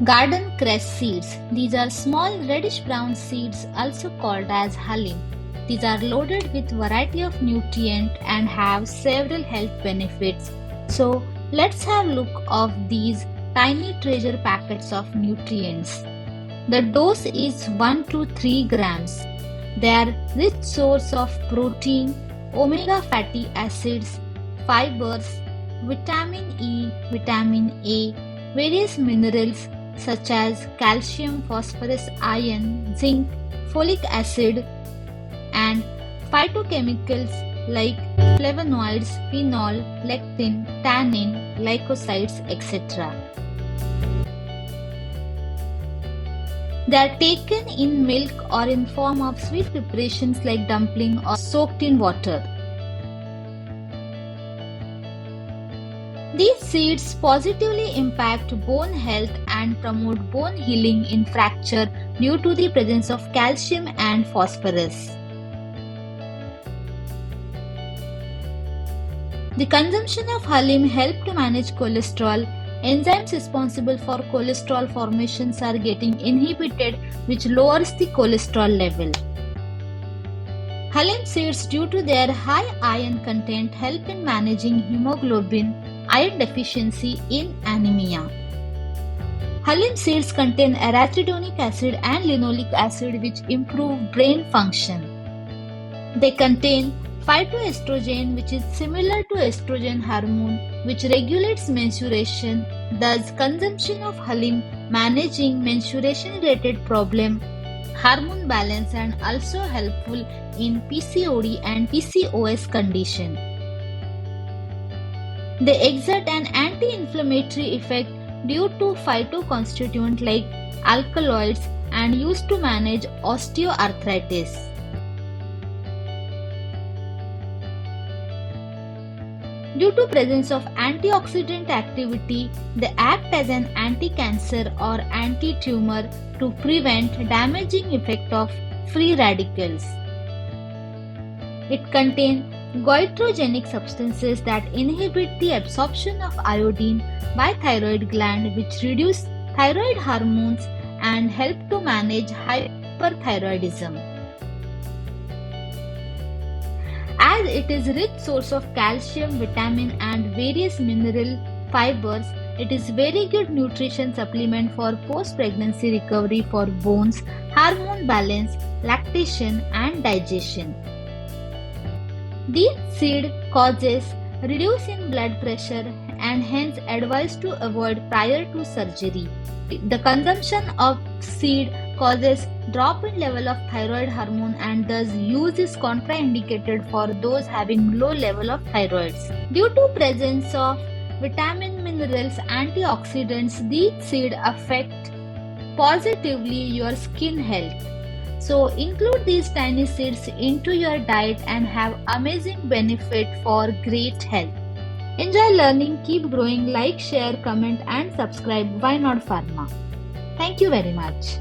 Garden Cress seeds. These are small reddish brown seeds also called as Halim. These are loaded with variety of nutrients and have several health benefits. So let's have a look of these tiny treasure packets of nutrients. The dose is 1 to 3 grams. They are rich source of protein, omega fatty acids, fibers, vitamin E, vitamin A, various minerals such as calcium, phosphorus, iron, zinc, folic acid, and phytochemicals like flavonoids, phenol, lectin, tannin, glycosides, etc. They are taken in milk or in form of sweet preparations like dumpling or soaked in water. These seeds positively impact bone health and promote bone healing in fracture due to the presence of calcium and phosphorus. The consumption of Halim helps to manage cholesterol. Enzymes responsible for cholesterol formations are getting inhibited, which lowers the cholesterol level. Halim seeds, due to their high iron content, help in managing hemoglobin, iron deficiency in anemia. Halim seeds contain arachidonic acid and linoleic acid, which improve brain function. They contain phytoestrogen, which is similar to estrogen hormone, which regulates menstruation. Thus, consumption of Halim managing menstruation-related problem, hormone balance, and also helpful in PCOD and PCOS condition. They exert an anti-inflammatory effect due to phytoconstituent like alkaloids and used to manage osteoarthritis. Due to presence of antioxidant activity, they act as an anti-cancer or anti-tumor to prevent damaging effect of free radicals. It contains goitrogenic substances that inhibit the absorption of iodine by thyroid gland, which reduce thyroid hormones and help to manage hyperthyroidism. As it is rich source of calcium, vitamin and various mineral fibers, it is very good nutrition supplement for post-pregnancy recovery for bones, hormone balance, lactation and digestion. These seed causes reduce in blood pressure and hence advised to avoid prior to surgery. The consumption of seed causes drop in level of thyroid hormone and thus use is contraindicated for those having low level of thyroids. Due to presence of vitamin, minerals, antioxidants, these seeds affect positively your skin health. So include these tiny seeds into your diet and have amazing benefit for great health. Enjoy learning, keep growing, like, share, comment and subscribe. Why not Pharma? Thank you very much.